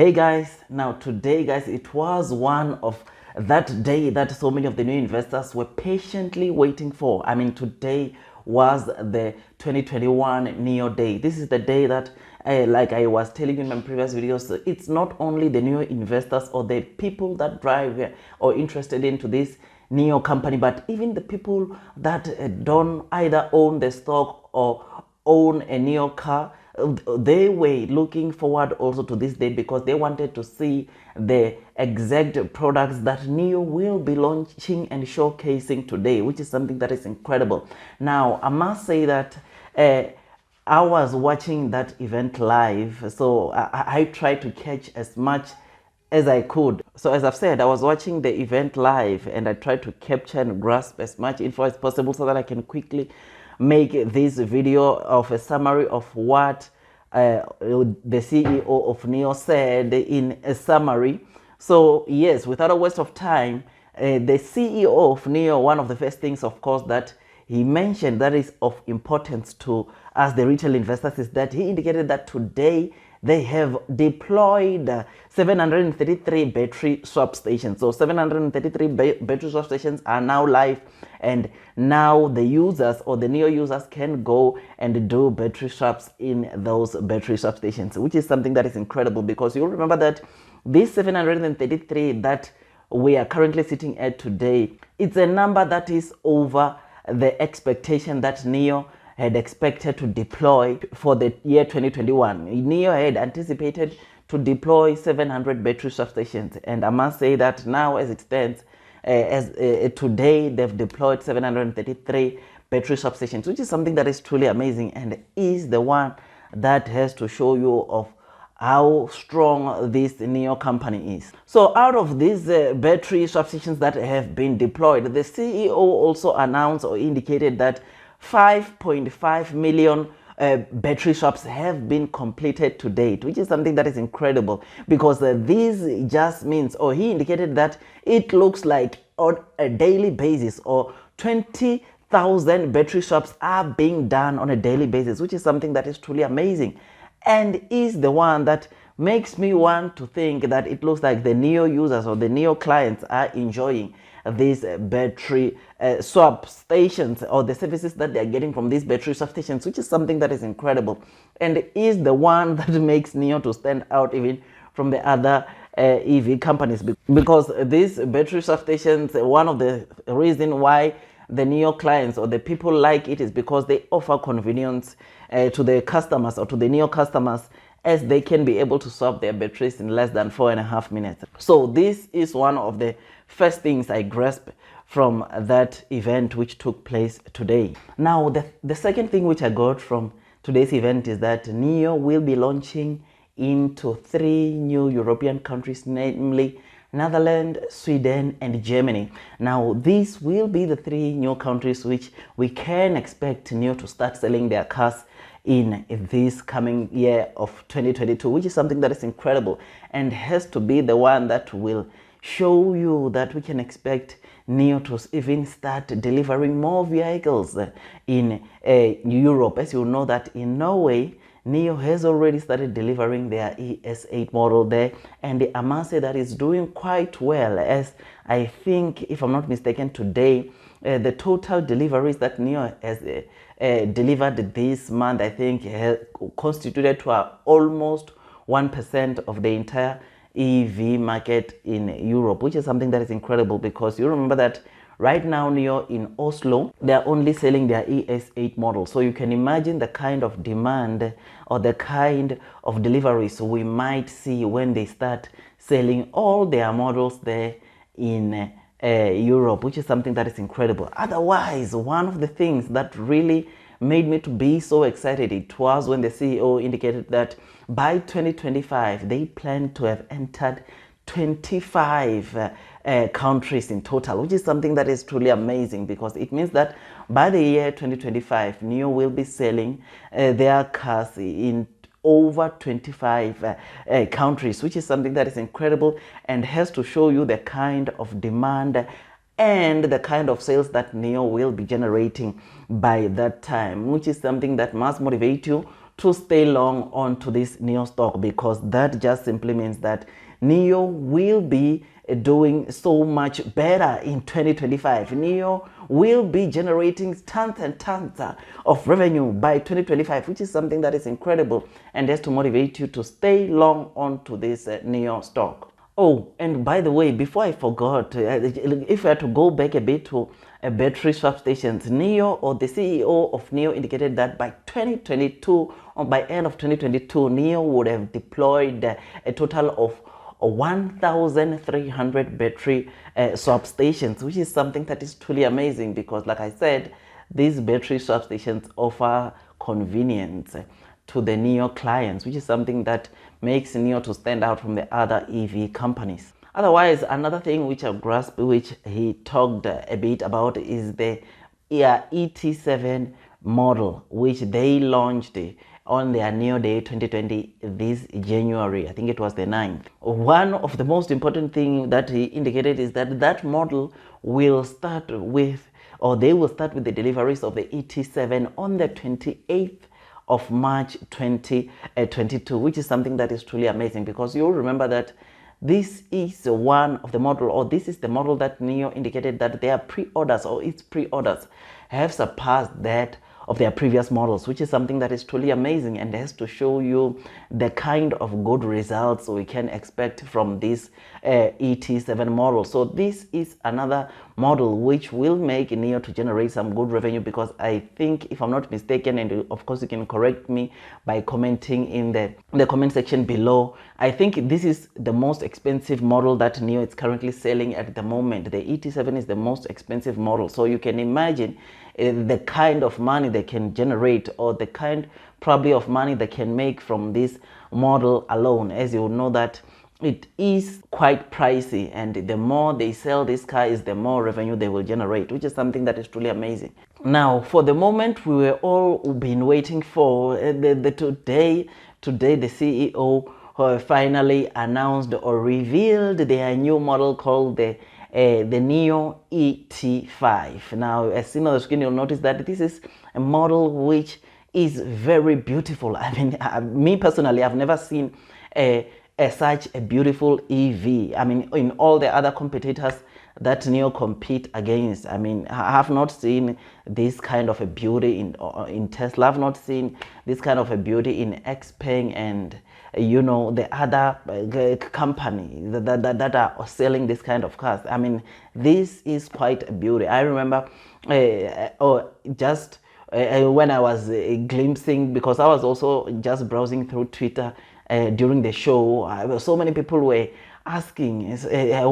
Hey guys, now today guys, it was one of that day that so many of the new investors were patiently waiting for. I mean, today was the 2021 Nio day. This is the day that like I was telling you in my previous videos, it's not only the new investors or the people that drive or interested into this Nio company, but even the people that don't either own the stock or own a Nio car. They were looking forward also to this day because they wanted to see the exact products that Nio will be launching and showcasing today, which is something that is incredible. Now, I must say that I was watching that event live, so I tried to catch as much as I could. So as I've said, I was watching the event live and I tried to capture and grasp as much info as possible so that I can quickly make this video of a summary of what the CEO of Nio said in a summary. So yes, without a waste of time, the CEO of Nio, one of the first things, of course, that he mentioned that is of importance to us, the retail investors, is that he indicated that today they have deployed 733 battery swap stations. So 733 battery swap stations are now live, and now the users or the Nio users can go and do battery swaps in those battery swap stations, which is something that is incredible because you'll remember that these 733 that we are currently sitting at today, it's a number that is over the expectation that Nio had expected to deploy for the year 2021. Nio had anticipated to deploy 700 battery swap stations, and I must say that now, as it stands, today they've deployed 733 battery swap stations, which is something that is truly amazing and is the one that has to show you of how strong this Nio company is. So out of these battery swap stations that have been deployed, the CEO also announced or indicated that 5.5 million battery swaps have been completed to date, which is something that is incredible because this just means, or he indicated that it looks like on a daily basis or 20,000 battery swaps are being done on a daily basis, which is something that is truly amazing and is the one that makes me want to think that it looks like the Nio users or the Nio clients are enjoying these battery swap stations or the services that they're getting from these battery swap stations, which is something that is incredible and is the one that makes Nio to stand out even from the other EV companies, because these battery swap stations, one of the reasons why the Nio clients or the people like it is because they offer convenience to the customers or to the Nio customers, as they can be able to swap their batteries in less than 4.5 minutes. So this is one of the first things I grasped from that event which took place today. Now the second thing which I got from today's event is that Nio will be launching into 3 new European countries, namely Netherlands, Sweden and Germany. Now these will be the 3 new countries which we can expect Nio to start selling their cars in this coming year of 2022, which is something that is incredible and has to be the one that will show you that we can expect Nio to even start delivering more vehicles in Europe. As you know that in Norway, Nio has already started delivering their ES8 model there, and I must say that it's doing quite well, as I think, if I'm not mistaken, today the total deliveries that Nio has delivered this month, I think, constituted to almost 1% of the entire EV market in Europe, which is something that is incredible because you remember that right now Nio in Oslo, they are only selling their ES8 model. So you can imagine the kind of demand or the kind of deliveries we might see when they start selling all their models there in Europe, which is something that is incredible. Otherwise, one of the things that really made me to be so excited, it was when the CEO indicated that by 2025 they plan to have entered 25 countries in total, which is something that is truly amazing because it means that by the year 2025 Nio will be selling their cars in over 25 countries, which is something that is incredible and has to show you the kind of demand and the kind of sales that Nio will be generating by that time, which is something that must motivate you to stay long onto this Nio stock, because that just simply means that Nio will be doing so much better in 2025. Nio will be generating tons and tons of revenue by 2025, which is something that is incredible and has to motivate you to stay long onto this Nio stock. Oh, and by the way, before I forgot, if I had to go back a bit to battery swap stations, Nio, or the CEO of Nio, indicated that by 2022, or by end of 2022, Nio would have deployed a total of 1,300 battery swap stations, which is something that is truly amazing, because like I said, these battery swap stations offer convenience to the Nio clients, which is something that makes Nio to stand out from the other EV companies. Otherwise, another thing which I've grasped, which he talked a bit about, is the ET7 model, which they launched on their Nio Day 2020 this January. I think it was the 9th. One of the most important things that he indicated is that that model will start with, or they will start with the deliveries of the ET7 on the 28th of March 2022, which is something that is truly amazing, because you'll remember that this is one of the model, or this is the model that Nio indicated that their pre-orders, or its pre-orders, have surpassed that of their previous models, which is something that is truly amazing and has to show you the kind of good results we can expect from this ET7 model. So this is another model which will make Nio to generate some good revenue, because I think, if I'm not mistaken, and of course you can correct me by commenting in the comment section below, I think this is the most expensive model that Nio is currently selling at the moment. The ET7 is the most expensive model, so you can imagine the kind of money they can generate, or the kind probably of money they can make from this model alone, as you know that it is quite pricey, and the more they sell this car is the more revenue they will generate, which is something that is truly amazing. Now, for the moment we were all been waiting for, today the CEO finally announced or revealed their new model called the Nio ET5. Now, as seen on the screen, you'll notice that this is a model which is very beautiful. I mean, me personally, I've never seen such a beautiful EV. I mean, in all the other competitors that Nio compete against, I mean, I have not seen this kind of a beauty in Tesla. I've not seen this kind of a beauty in XPeng and you know the other company that are selling this kind of cars. I mean, this is quite a beauty. I remember when I was glimpsing, because I was also just browsing through Twitter during the show, so many people were asking,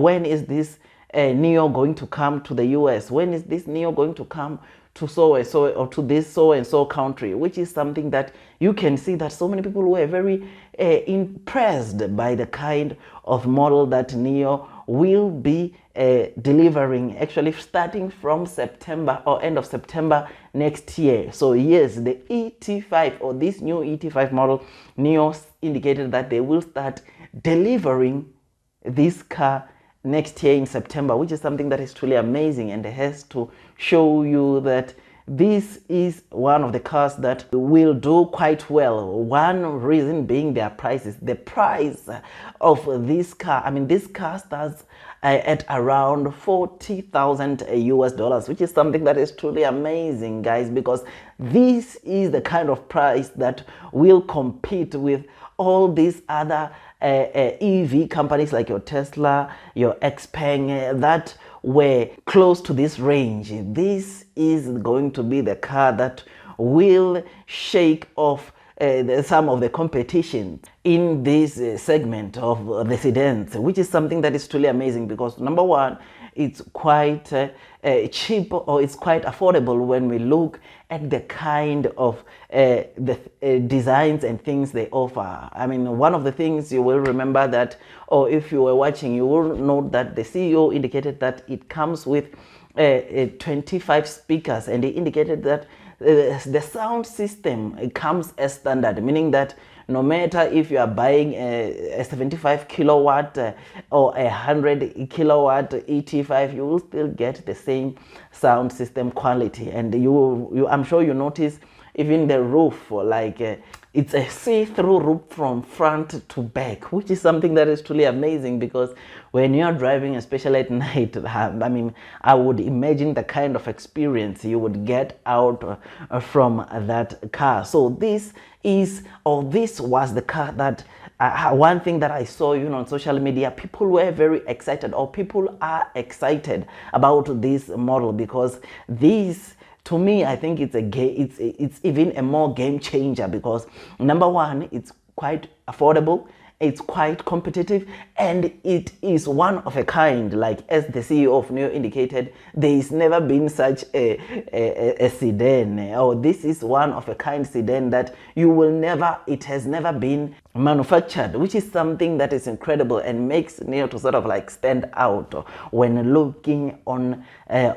when is this Nio going to come to the US? When is this Nio going to come to so and so, or to this so and so country? Which is something that you can see that so many people were very impressed by the kind of model that Nio will be delivering, actually starting from September or end of September next year. So yes, the ET5, or this new ET5 model, Nio indicated that they will start delivering this car next year in September, which is something that is truly amazing, and has to show you that this is one of the cars that will do quite well. One reason being their prices. The price of this car, I mean, this car starts at around $40,000 US, which is something that is truly amazing, guys, because this is the kind of price that will compete with all these other EV companies like your Tesla, your XPeng, that were close to this range. This is going to be the car that will shake off some of the competition in this segment of the sedans, which is something that is truly amazing, because number one, it's quite cheap, or it's quite affordable when we look at the kind of the designs and things they offer. I mean, one of the things you will remember that, or if you were watching, you will note that the CEO indicated that it comes with 25 speakers, and he indicated that the sound system comes as standard, meaning that no matter if you are buying a 75 kilowatt or a 100 kilowatt ET5, you will still get the same sound system quality. And I'm sure you notice even the roof, like it's a see-through roof from front to back, which is something that is truly amazing, because when you're driving, especially at night, I mean, I would imagine the kind of experience you would get out from that car. So this was the car that one thing that I saw, on social media, people were very excited, or people are excited about this model, because this, to me, I think it's even a more game changer, because number one, it's quite affordable, it's quite competitive, and it is one of a kind. Like, as the CEO of Nio indicated, there is never been such a sedan, or this is one of a kind sedan that it has never been manufactured, which is something that is incredible and makes Nio to sort of like stand out when looking on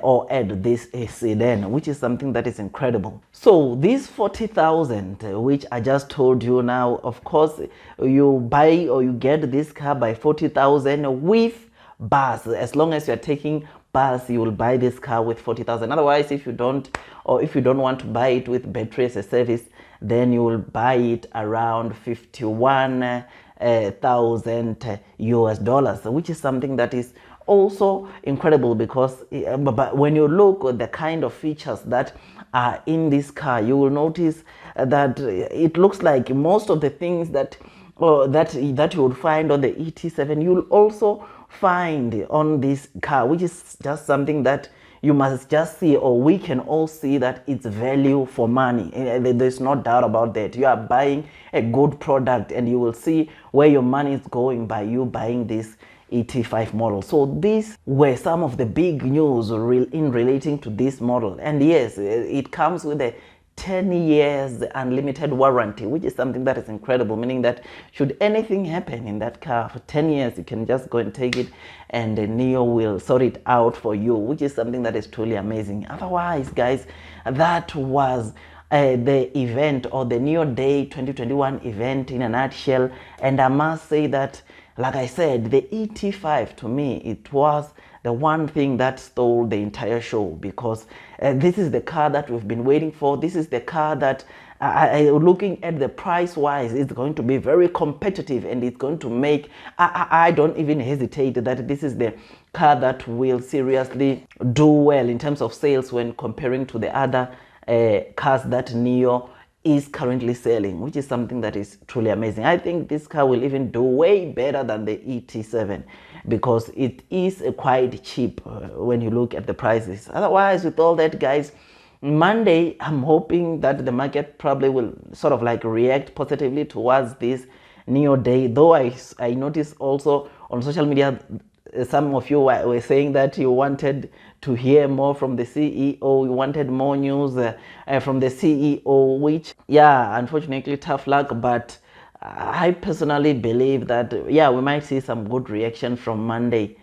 or at this sedan, which is something that is incredible. So this 40,000, which I just told you now, of course, you buy or you get this car by 40,000 with bus. As long as you're taking bus, you will buy this car with 40,000. Otherwise, if you don't want to buy it with battery as a service, then you will buy it around 51,000 US dollars, which is something that is also incredible, because but when you look at the kind of features that are in this car, you will notice that it looks like most of the things that you would find on the ET7, you'll also find on this car, which is just something that you must just see, or we can all see, that it's value for money. There's no doubt about that. You are buying a good product, and you will see where your money is going by you buying this ET5 model. So these were some of the big news in relating to this model. And yes, it comes with a 10 years unlimited warranty, which is something that is incredible, meaning that should anything happen in that car for 10 years, you can just go and take it, and Nio will sort it out for you, which is something that is truly amazing. Otherwise, guys, that was the event, or the Nio Day 2021 event in a nutshell. And I must say that, like I said, the ET5, to me, it was the one thing that stole the entire show, because this is the car that we've been waiting for. This is the car that, looking at the price wise, it's going to be very competitive, and it's going to make, I don't even hesitate that this is the car that will seriously do well in terms of sales when comparing to the other cars that Nio is currently selling, which is something that is truly amazing. I think this car will even do way better than the ET7, because it is quite cheap when you look at the prices. Otherwise, with all that, guys, Monday, I'm hoping that the market probably will sort of like react positively towards this Nio Day, though I noticed also on social media, some of you were saying that you wanted to hear more from the CEO, you wanted more news from the CEO, which, yeah, unfortunately, tough luck, but I personally believe that, yeah, we might see some good reaction from Monday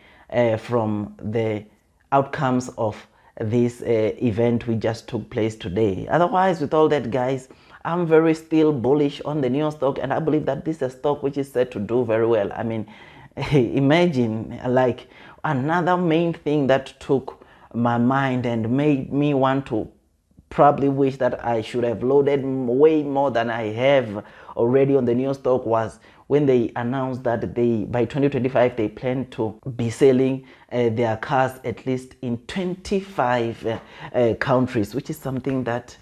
from the outcomes of this event which just took place today. Otherwise, with all that, guys, I'm very still bullish on the Nio stock, and I believe that this is a stock which is set to do very well. I mean, imagine, like, another main thing that took my mind and made me want to probably wish that I should have loaded way more than I have already on the Nio stock was when they announced that by 2025 they plan to be selling their cars at least in 25 countries, which is something that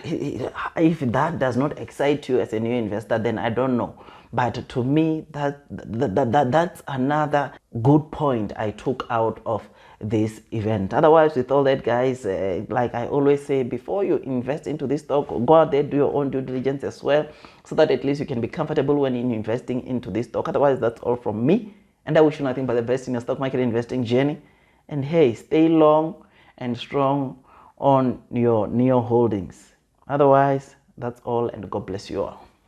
if that does not excite you as a new investor, then I don't know. But to me, that's another good point I took out of this event. Otherwise, with all that, guys, like I always say, before you invest into this stock, go out there, do your own due diligence as well, so that at least you can be comfortable when you're investing into this stock. Otherwise, that's all from me, and I wish you nothing but the best in your stock market investing journey. And hey, stay long and strong on your Nio holdings. Otherwise, that's all, and God bless you all.